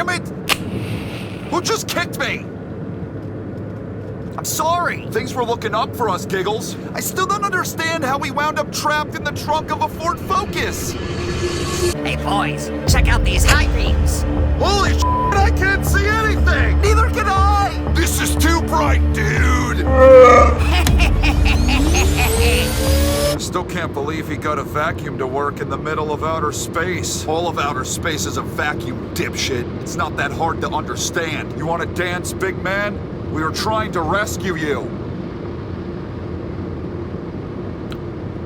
Damn it! Who just kicked me? I'm sorry. Things were looking up for us, Giggles. I still don't understand how we wound up trapped in the trunk of a Ford Focus. Hey boys, check out these high beams. Holy shit, I can't see anything! Neither can I! This is too bright, dude! Still can't believe he got a vacuum to work in the middle of outer space. All of outer space is a vacuum, dipshit. It's not that hard to understand. You want to dance, big man? We were trying to rescue you.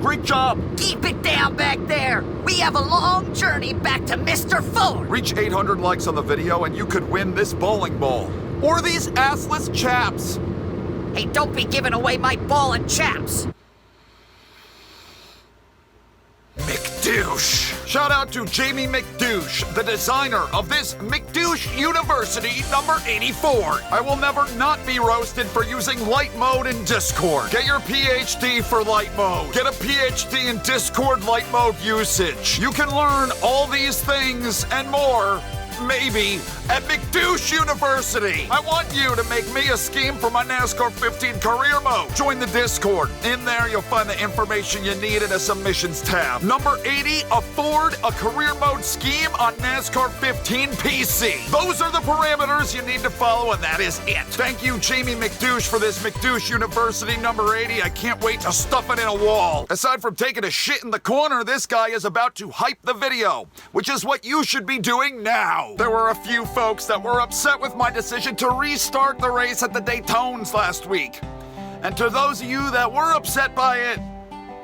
Great job! Keep it down back there. We have a long journey back to Mr. Ford. Reach 800 likes on the video and you could win this bowling ball. Or these assless chaps. Hey, don't be giving away my ball and chaps. McDouche. Shout out to Jamie McDouche, the designer of this McDouche University number 84. I will never not be roasted for using light mode in Discord. Get your PhD for light mode. Get a PhD in Discord light mode usage. You can learn all these things and more, maybe, at McDouche University. I want you to make me a scheme for my NASCAR 15 career mode. Join the Discord. In there, you'll find the information you need in a submissions tab. Number 80, afford a career mode scheme on NASCAR 15 PC. Those are the parameters you need to follow, and that is it. Thank you, Jamie McDouche, for this McDouche University number 80. I can't wait to stuff it in a wall. Aside from taking a shit in the corner, this guy is about to hype the video, which is what you should be doing now. There were a few folks that were upset with my decision to restart the race at the Daytones last week. And to those of you that were upset by it,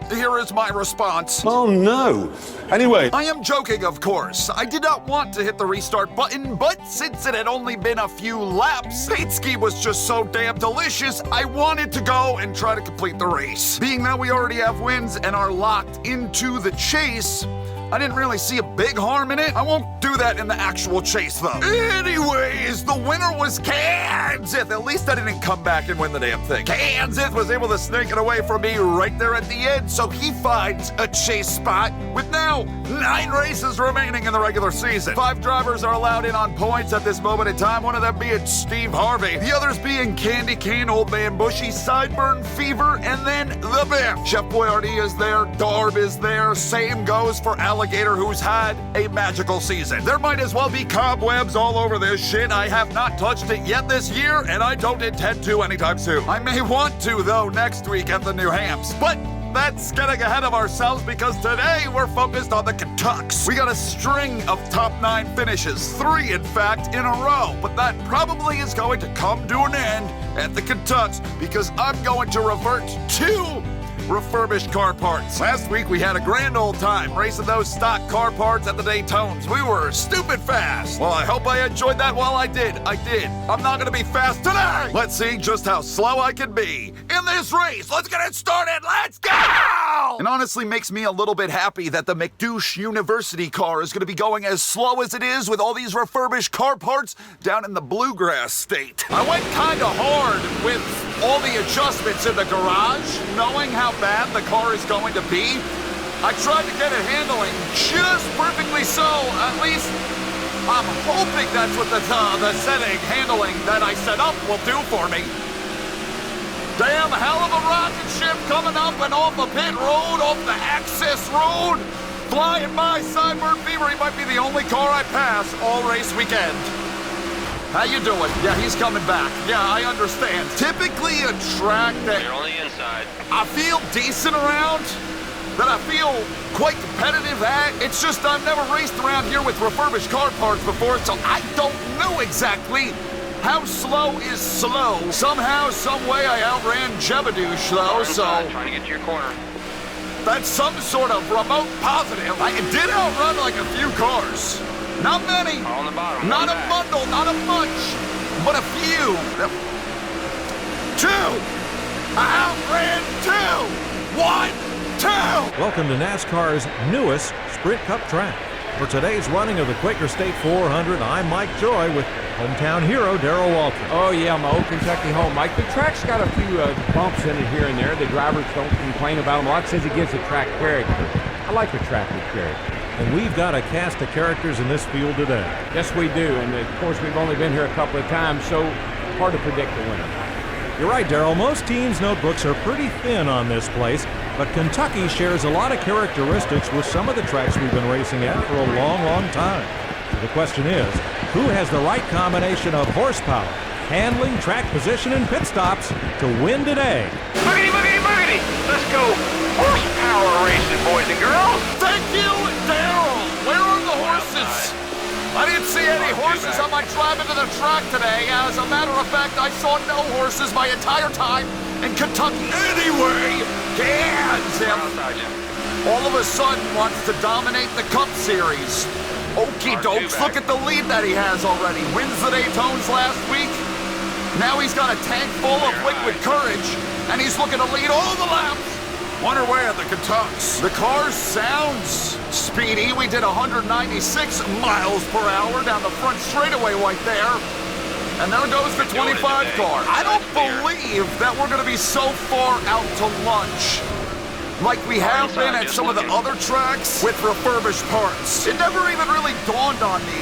here is my response. Oh no. Anyway. I am joking, of course. I did not want to hit the restart button, but since it had only been a few laps, paint ski was just so damn delicious, I wanted to go and try to complete the race. Being that we already have wins and are locked into the chase, I didn't really see a big harm in it. I won't do that in the actual chase, though. Anyways, the winner was Kansas. At least I didn't come back and win the damn thing. Kansas was able to snake it away from me right there at the end, so he finds a chase spot with now 9 races remaining in the regular season. 5 drivers are allowed in on points at this moment in time, one of them being Steve Harvey, the others being Candy Cane, Old Man Bushy, Sideburn Fever, and then the Biff. Chef Boyardee is there, Darb is there, same goes for Alligator, who's had a magical season. There might as well be cobwebs all over this shit. I have not touched it yet this year, and I don't intend to anytime soon. I may want to, though, next week at the New Hams, but that's getting ahead of ourselves because today we're focused on the Kentucks. We got a string of top 9 finishes, 3 in fact in a row, but that probably is going to come to an end at the Kentucks because I'm going to revert to refurbished car parts. Last week we had a grand old time racing those stock car parts at the Daytones. We were stupid fast. Well, I hope I enjoyed that while I did. I'm not gonna be fast today. Let's see just how slow I can be in this race. Let's get it started. Let's go! It honestly makes me a little bit happy that the McDouche University car is gonna be going as slow as it is with all these refurbished car parts down in the bluegrass state. I went kinda hard with all the adjustments in the garage, knowing how bad the car is going to be. I tried to get it handling just perfectly so. At least I'm hoping that's what the setting handling that I set up will do for me. Damn hell of a rocket ship coming up and off the pit road, off the access road. Flying by Sideburn Fever. He might be the only car I pass all race weekend. How you doing? Yeah, he's coming back. Yeah, I understand. Typically a track that You're on the inside. I feel decent around, that I feel quite competitive at. It's just I've never raced around here with refurbished car parts before, so I don't know exactly how slow is slow. Somehow, some way I outran Jebadouche though, so Trying to get to your corner. that's some sort of remote positive. I did outrun like a few cars. Not many. On the bottom. Not a bundle, not a bunch, but a few. 2. I outran 2. 1, 2. Welcome to NASCAR's newest Sprint Cup track. For today's running of the Quaker State 400, I'm Mike Joy with hometown hero Darrell Walter. Oh yeah, my old Kentucky home, Mike. The track's got a few bumps in it here and there. The drivers don't complain about them. A lot says it gives the track character. I like the track with character. and we've got a cast of characters in this field today. Yes, we do. And of course, we've only been here a couple of times, so hard to predict the winner. You're right, Daryl. Most teams' notebooks are pretty thin on this place, but Kentucky shares a lot of characteristics with some of the tracks we've been racing at for a long, long time. The question is, who has the right combination of horsepower, handling, track position, and pit stops to win today? Boogity, boogity, boogity! Let's go horsepower racing, boys and girls! Thank you, Daryl! Where are the horses? I didn't see any horses on my drive into the track today. As a matter of fact, I saw no horses my entire time in Kentucky. Anyway, Gans him all of a sudden wants to dominate the Cup Series. Okie dokes, look at the lead that he has already. Wins the Daytonas last week. Now he's got a tank full of liquid courage, and he's looking to lead all the laps. Wonder where the Kentucks. The car sounds speedy. We did 196 miles per hour down the front straightaway right there. And there goes the 25 car. I don't believe that we're going to be so far out to lunch like we have been at some of the other tracks with refurbished parts. It never even really dawned on me,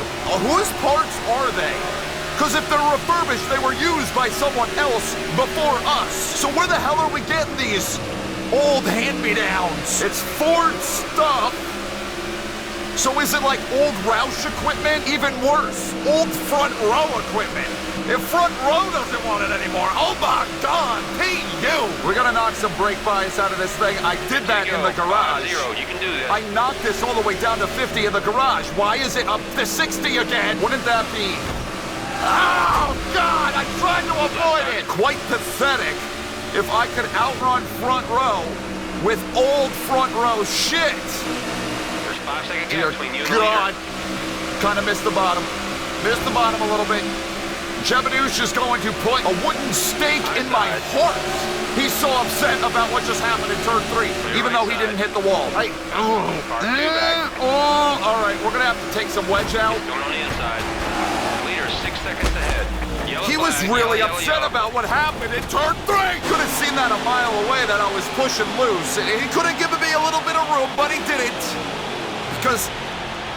whose parts are they? Because if they're refurbished, they were used by someone else before us. So where the hell are we getting these old hand-me-downs? It's Ford stuff. So is it like old Roush equipment? Even worse, old front row equipment. If front row doesn't want it anymore, oh my God, PU! We're gonna knock some brake bias out of this thing. I did that in the garage. 5-0, you can do this. I knocked this all the way down to 50 in the garage. Why is it up to 60 again? Wouldn't that be? Oh God, I tried to avoid it. Quite pathetic. If I could outrun front row with old front row shit. There's 5-second Dear gap between you and the leader. God. Kind of missed the bottom. Missed the bottom a little bit. McDouche is going to put a wooden stake in my heart. He's so upset about what just happened in turn 3, even though he didn't hit the wall. Hey, all right, we're going to have to take some wedge out. Going on the inside. Leader 6 seconds ahead. Yellow He was flag, really yellow, upset yellow. about what happened in turn 3. Could have seen that a mile away that I was pushing loose. He could have given me a little bit of room, but he didn't. Because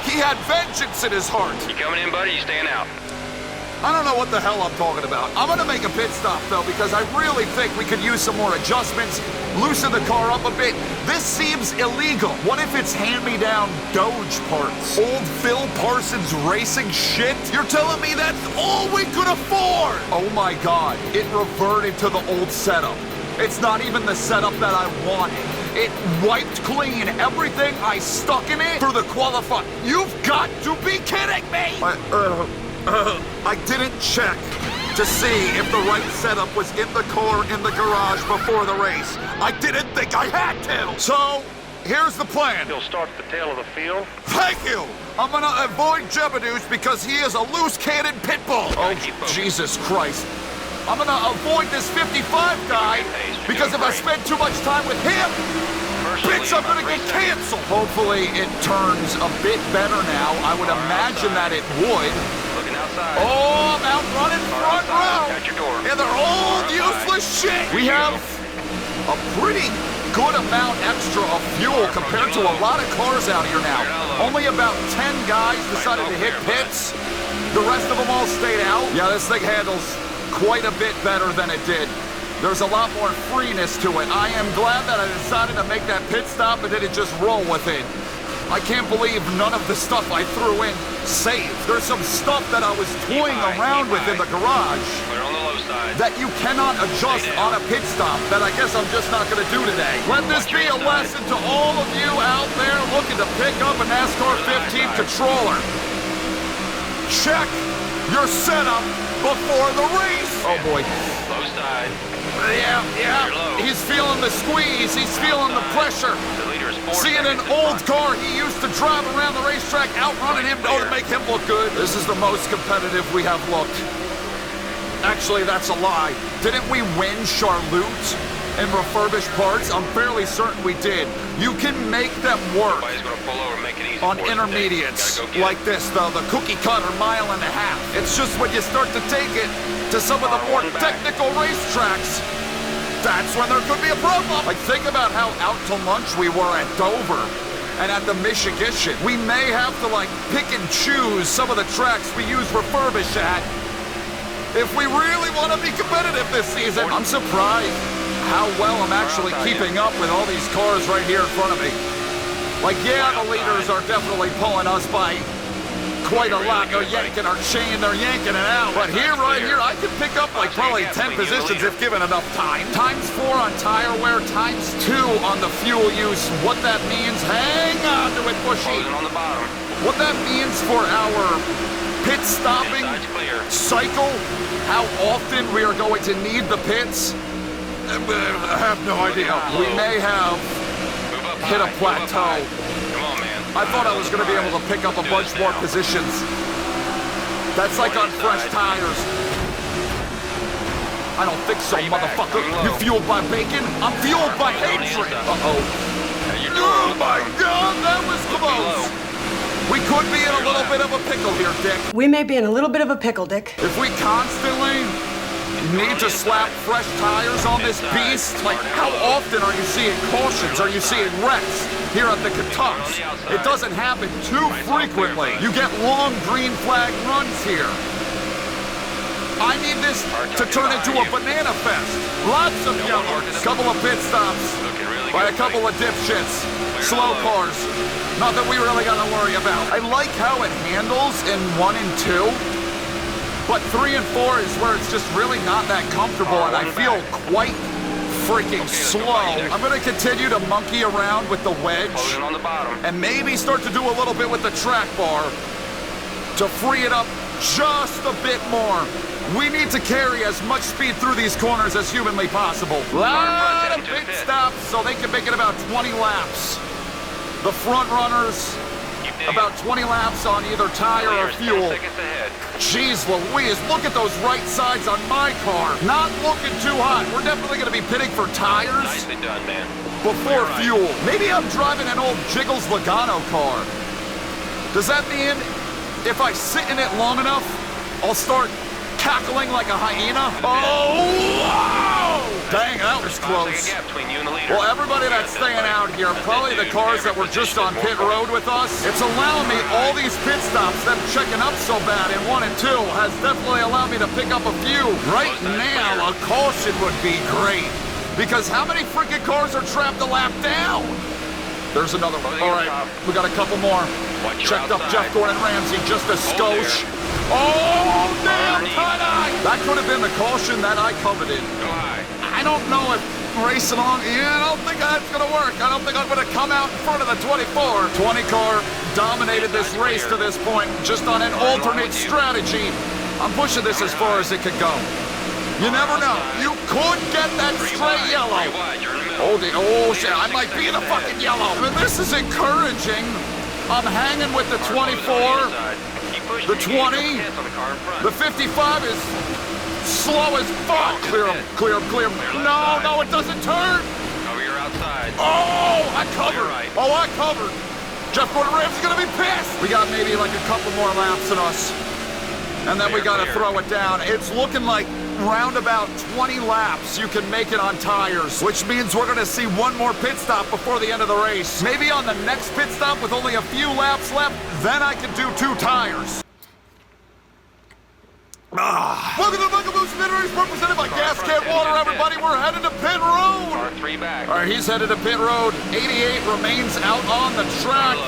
he had vengeance in his heart. You coming in, buddy? You staying out? I don't know what the hell I'm talking about. I'm gonna make a pit stop though, because I really think we could use some more adjustments, loosen the car up a bit. This seems illegal. What if it's hand-me-down Doge parts? Old Phil Parsons racing shit? You're telling me that's all we could afford? Oh my God, it reverted to the old setup. It's not even the setup that I wanted. It wiped clean everything I stuck in it for the qualify. You've got to be kidding me! I didn't check to see if the right setup was in the car in the garage before the race. I didn't think I had to. So, here's the plan. He'll start at the tail of the field. Thank you! I'm gonna avoid McDouche because he is a loose-cannon pit bull. Oh, Jesus Christ. I'm gonna avoid this 55 guy because if I spend too much time with him, pits are gonna get canceled. Hopefully it turns a bit better now. I would imagine that it would. Looking outside. Oh, I'm out running front row. At your door. And they're all useless shit. We have a pretty good amount extra of fuel compared to a lot of cars out here now. Only about 10 guys decided to hit pits. The rest of them all stayed out. Yeah, this thing handles quite a bit better than it did. There's a lot more freeness to it. I am glad that I decided to make that pit stop and didn't just roll with it. I can't believe none of the stuff I threw in saved. There's some stuff that I was toying around with in the garage Put it on the low side. that you cannot adjust on a pit stop that I guess I'm just not going to do today. Let this be a lesson to all of you out there looking to pick up a NASCAR 15 controller. Check your setup before the race. Oh boy. Low side. Yeah. He's feeling the squeeze. He's feeling the pressure. The leader is 4 Seeing an seconds in old front. car he used to drive around the racetrack, outrunning him to make him look good. This is the most competitive we have looked. Actually, that's a lie. Didn't we win Charlotte in refurbished parts? I'm fairly certain we did. You can make them work Somebody's gonna pull over and make it easy on for us today. intermediates Gotta go get like it. this, though, the cookie cutter mile and a half. It's just when you start to take it to some of the more technical racetracks, that's when there could be a problem. Like, think about how out to lunch we were at Dover and at the Michigan. We may have to like pick and choose some of the tracks we use refurbish at if we really want to be competitive this season. I'm surprised how well I'm actually keeping up with all these cars right here in front of me. Like, yeah, the leaders are definitely pulling us by quite a lot. They're yanking our chain, they're yanking it out. But here, right here, I could pick up like probably 10 positions if given enough time. ×4 on tire wear, ×2 on the fuel use. What that means, hang on to it, Bushy. On the bottom. What that means for our pit stopping cycle, how often we are going to need the pits, I have no idea. We may have hit a plateau. Come on, man. I thought I was going to be able to pick up a bunch more positions. That's like on fresh tires. I don't think so, motherfucker. You fueled by bacon? I'm fueled by hatred. Uh-oh. Oh my God, that was close. We could be in a little bit of a pickle here, Dick. We may be in a little bit of a pickle, Dick. If we constantly need to slap fresh tires on this beast, like how often are you seeing cautions? Are you seeing wrecks here at the Kentucks? It doesn't happen too frequently. You get long green flag runs here. I need this to turn into a banana fest. Lots of yellows. Couple of pit stops by a couple of dipshits. Slow cars. Nothing we really gotta worry about. I like how it handles in 1 and 2. But 3 and 4 is where it's just really not that comfortable, and I feel quite freaking slow. I'm going to continue to monkey around with the wedge On the bottom. and maybe start to do a little bit with the track bar to free it up just a bit more. We need to carry as much speed through these corners as humanly possible. Lot of pit stops so they can make it about 20 laps. The front runners, about 20 laps on either tire or fuel. Jeez Louise, look at those right sides on my car. Not looking too hot. We're definitely going to be pitting for tires Nicely done, man. before fuel. Maybe I'm driving an old Jiggles Logano car. Does that mean if I sit in it long enough, I'll start cackling like a hyena? Oh, wow! Dang, that was close. Well, everybody that's staying out here, probably the cars that were just on pit road with us, it's allowing me all these pit stops, them checking up so bad in 1 and 2, has definitely allowed me to pick up a few. Right now, a caution would be great, because how many freaking cars are trapped a lap down? There's another one. All right, we got a couple more. Checked up Jeff Gordon Ramsay just a skosh. Oh, damn, tie-dye! That could have been the caution that I coveted. I don't know if racing on, I don't think that's going to work. I don't think I'm going to come out in front of the 24. 20 car dominated this race to this point, just on an alternate strategy. I'm pushing this as far as it could go. You never know. You could get that straight yellow. Oh, shit, I might be the fucking yellow. I mean, this is encouraging. I'm hanging with the 24, the 20, the 55 is slow as fuck. Clear him, clear him, clear him. No, it doesn't turn. Over your outside. Oh, I covered. Oh, I covered. Jeff Gordon Ramsay's gonna be pissed. We got maybe like a couple more laps in us. And then we gotta throw it down. It's looking like round about 20 laps you can make it on tires, which means we're gonna see one more pit stop before the end of the race. Maybe on the next pit stop with only a few laps left, then I can do 2 tires. Welcome to the McDouche University, represented by Gas Can Water, everybody. We're headed to pit road. R3 back. All right, he's headed to pit road. 88 remains out on the track.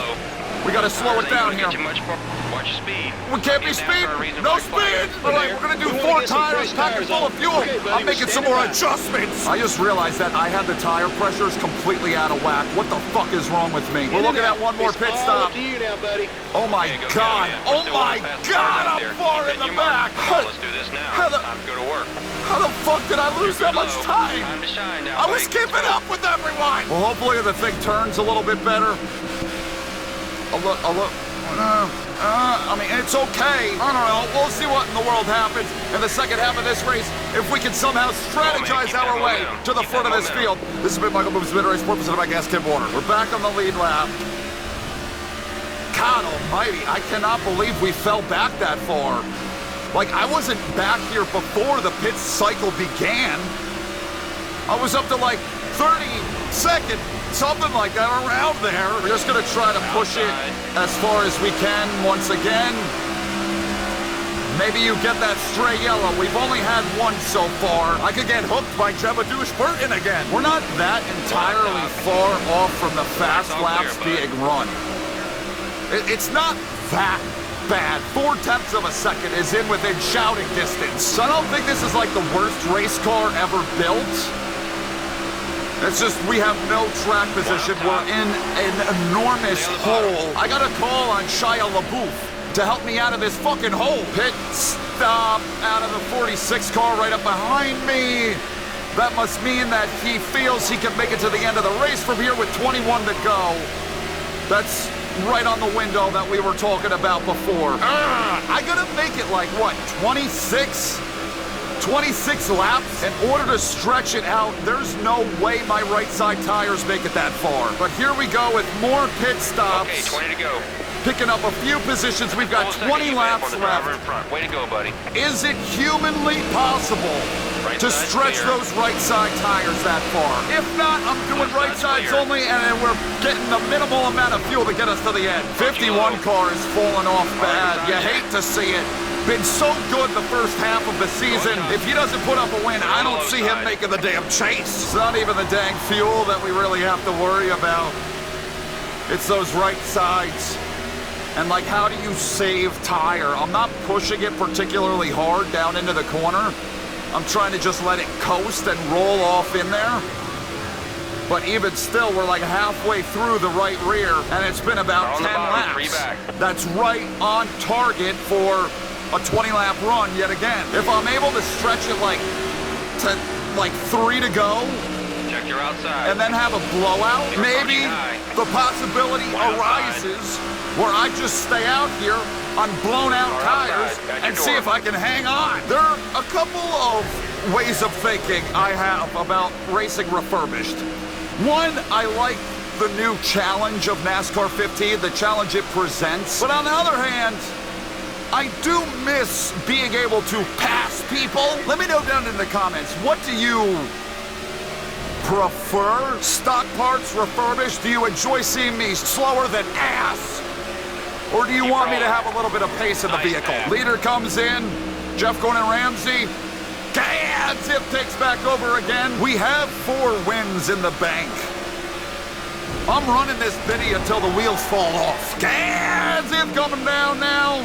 We gotta slow it down here. Watch your speed. We can't be speed. No speed. All right, we're gonna do 4 tires, packed full of fuel. I'm making some more adjustments. I just realized that I had the tire pressures completely out of whack. What the fuck is wrong with me? We're looking at one more pit stop. Oh my God. Oh my God, I'm far in the back. Let's do this now. Time to go to work. How the fuck did I lose that much time? Time to shine now. I was keeping up with everyone. Well, hopefully the thing turns a little bit better. I mean, it's okay. I don't know. We'll see what in the world happens in the second half of this race if we can somehow strategize our way to the front of this field. This has been Michael Mrucz, race represented by Gas Can Water. We're back on the lead lap. God almighty, I cannot believe we fell back that far. Like, I wasn't back here before the pit cycle began. I was up to like 32nd, something like that, around there. We're just gonna try to push it as far as we can once again. Maybe you get that stray yellow. We've only had one so far. I could get hooked by McDouche again. We're not that entirely far off from the fast laps being run. It's not that bad. 0.4 of a second is in within shouting distance. So I don't think this is like the worst race car ever built. It's just we have no track position. We're in an enormous hole. I got a call on Shia LaBeouf to help me out of this fucking hole. Pit stop out of the 46 car right up behind me. That must mean that he feels he can make it to the end of the race from here with 21 to go. That's right on the window that we were talking about before. I gotta make it like, what, 26 laps in order to stretch it out. There's no way my right side tires make it that far. But here we go with more pit stops. Okay, 20 to go. Picking up a few positions. We've got 20 laps left. Way to go, buddy. Is it humanly possible to stretch those right side tires that far? If not, I'm doing right sides only, and we're getting the minimal amount of fuel to get us to the end. 51 car is falling off bad. You hate to see it. Been so good the first half of the season. If he doesn't put up a win, I don't see him making the damn chase. It's not even the dang fuel that we really have to worry about. It's those right sides. And like, how do you save tire? I'm not pushing it particularly hard down into the corner. I'm trying to just let it coast and roll off in there. But even still, we're like halfway through the right rear, and it's been about 10 laps. That's right on target for a 20-lap run yet again. If I'm able to stretch it like 3 to go, check your outside, and then have a blowout, maybe the possibility arises where I just stay out here on blown out tires and see if I can hang on. There are a couple of ways of thinking I have about racing refurbished. One, I like the new challenge of NASCAR 15, the challenge it presents. But on the other hand, I do miss being able to pass people. Let me know down in the comments, what do you prefer? Stock parts, refurbished? Do you enjoy seeing me slower than ass? Or do you want me to have a little bit of pace in the vehicle? Leader comes in, Jeff Gordon Ramsay. Zip takes back over again. We have 4 wins in the bank. I'm running this video until the wheels fall off. Zip coming down now.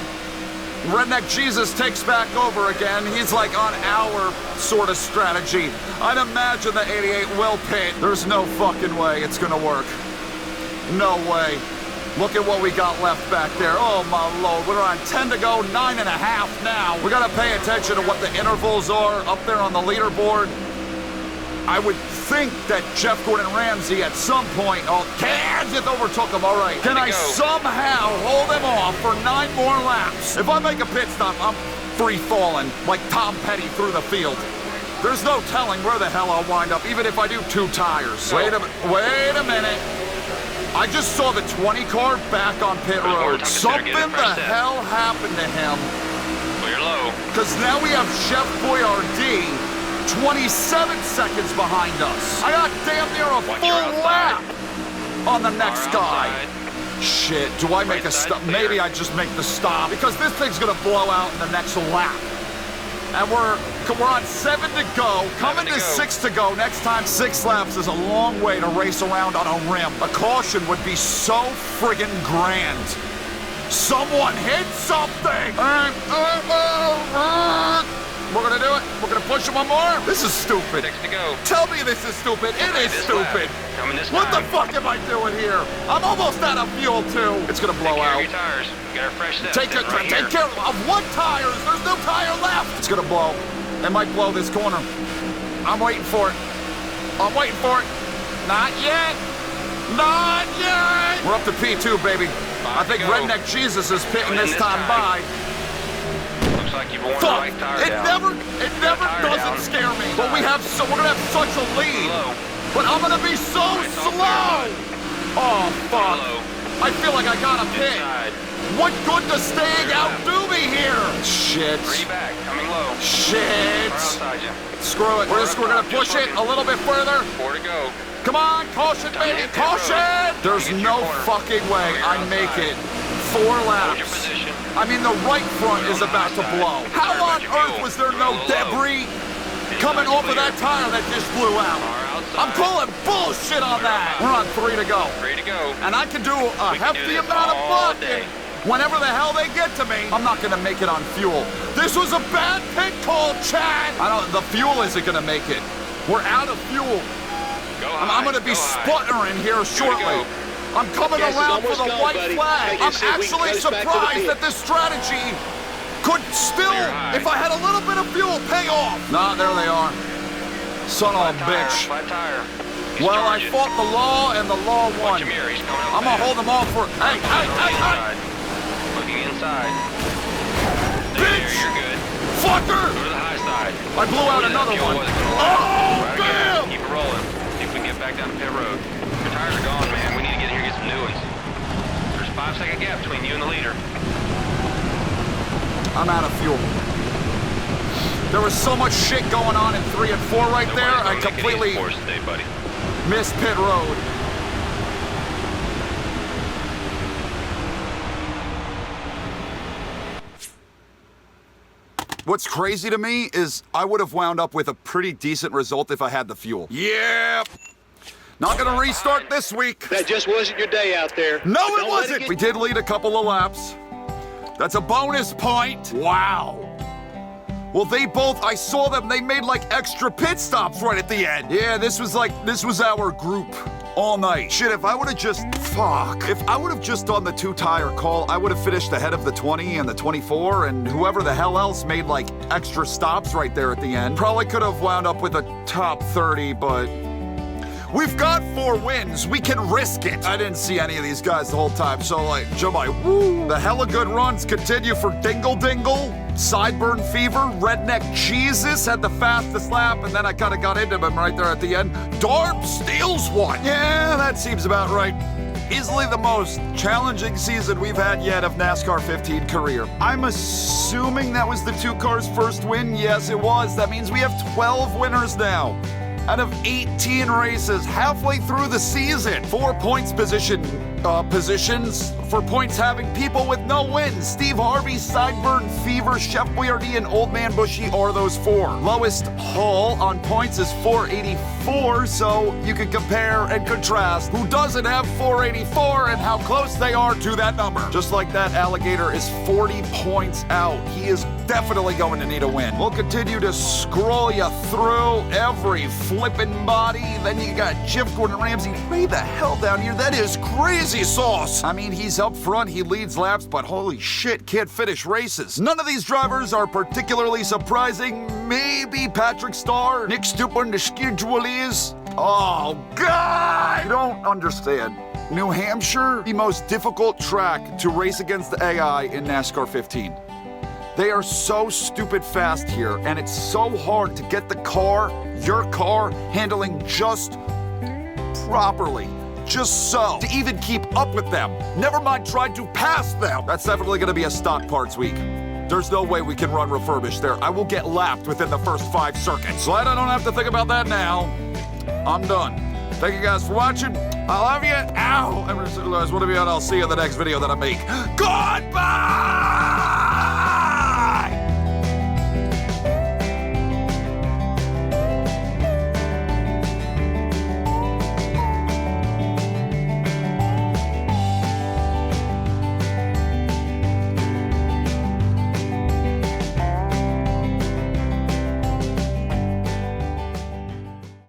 Redneck Jesus takes back over again. He's like on our sort of strategy. I'd imagine the 88 will pit. There's no fucking way it's gonna work. No way. Look at what we got left back there. Oh my lord, we're on 10 to go, 9.5 now. We gotta pay attention to what the intervals are up there on the leaderboard. I would think that Jeff Gordon Ramsay at some point, Kansas overtook him, all right. Can I somehow hold him off for 9 more laps? If I make a pit stop, I'm free falling, like Tom Petty through the field. There's no telling where the hell I'll wind up, even if I do 2 tires. Wait a minute. I just saw the 20 car back on pit road. Something the hell happened to him. Clear low. Because now we have Chef Boyardee 27 seconds behind us. I got damn near a full lap on the next guy. Shit, do I make a stop? Maybe I just make the stop, because this thing's gonna blow out in the next lap. And we're on 7 to go, coming to 6 to go. Next time, 6 laps is a long way to race around on a rim. A caution would be so friggin' grand. Someone hit something! We're gonna do it. We're gonna push him one more. This is stupid. 6 to go. Tell me this is stupid. It is stupid. What the fuck am I doing here? I'm almost out of fuel too. It's gonna blow out. Take care of your tires. Get a fresh set. Take care of what tires? There's no tire left. It's gonna blow. It might blow this corner. I'm waiting for it. I'm waiting for it. Not yet. Not yet. We're up to P2, baby. I think Redneck Jesus is pitting this time by. Looks like you've worn the right tire down. It never doesn't scare me. But we're gonna have such a lead. But I'm gonna be so slow. Oh fuck. I feel like I got a pit. What good does staying out do me here? Shit. 3 back, coming low. Shit. Right outside you. Screw it. We're gonna push it a little bit further. 4 to go. Come on, caution, baby, caution! There's no fucking way I make it 4 Hold your laps. position. I mean, the right front is about to blow. How on earth was there no debris coming off of that tire that just blew out? I'm calling bullshit on that. We're on 3 to go. 3 to go. And I can do a We can do hefty this amount of all bucking. day. Whenever the hell they get to me, I'm not gonna make it on fuel. This was a bad pit call, Chad. The fuel isn't gonna make it. We're out of fuel. I'm gonna be sputtering here shortly. I'm coming around for the white flag. I'm actually surprised that this strategy could still, if I had a little bit of fuel, pay off. Nah, there they are. Son of a bitch. Flat tire. Well, I fought the law and the law won. Watch your mirror, he's coming out I'm gonna hold fast. them off for. Hey! Looking inside. Bitch! There, you're good. Fucker! Go to the high side. I blew out another Fuel one. wasn't gonna Oh, last. Right again. damn! Keep it rolling. See if we can get back down to pit road. Your tires are gone, man. We need to get in here and get some new ones. There's a 5-second gap between you and the leader. I'm out of fuel. There was so much shit going on in 3 and 4 right there, I completely For us today, buddy. missed pit road. What's crazy to me is I would have wound up with a pretty decent result if I had the fuel. Yeah. Not gonna restart this week. That just wasn't your day out there. No, Don't it let wasn't. get- We did lead a couple of laps. That's a bonus point. Wow. Well, I saw them, they made like extra pit stops right at the end. Yeah, this was our group all night. Shit, if I would have just done the 2-tire call, I would have finished ahead of the 20 and the 24, and whoever the hell else made like extra stops right there at the end. Probably could have wound up with a top 30, but we've got 4 wins. We can risk it. I didn't see any of these guys the whole time, so woo. The hella good runs continue for Dingle Dingle, Sideburn Fever, Redneck Jesus had the fastest lap, and then I kind of got into him right there at the end. Darb steals one. Yeah, that seems about right. Easily the most challenging season we've had yet of NASCAR 15 career. I'm assuming that was the 2 cars' first win. Yes, it was. That means we have 12 winners now out of 18 races halfway through the season. 4 points positions for points having people with no wins. Steve Harvey, Sideburn Fever, Chef Boyardee, and Old Man Bushy are those 4. Lowest haul on points is 484, so you can compare and contrast who doesn't have 484 and how close they are to that number. Just like that, Alligator is 40 points out. He is definitely going to need a win. We'll continue to scroll you through every flippin' body. Then you got Jeff Gordon Ramsay way the hell down here. That is crazy sauce. I mean, he's up front, he leads laps, but holy shit, can't finish races. None of these drivers are particularly surprising. Maybe Patrick Starr, Nick Stupin, the schedule is. Oh, God! You don't understand. New Hampshire, the most difficult track to race against the AI in NASCAR 15. They are so stupid fast here, and it's so hard to get your car, handling just properly. Just so. To even keep up with them. Never mind trying to pass them. That's definitely gonna be a stock parts week. There's no way we can run refurbished there. I will get lapped within the first 5 circuits. Glad I don't have to think about that now. I'm done. Thank you guys for watching. I love you. Ow! I'm Mrucz. What have you, and I'll see you in the next video that I make. Goodbye!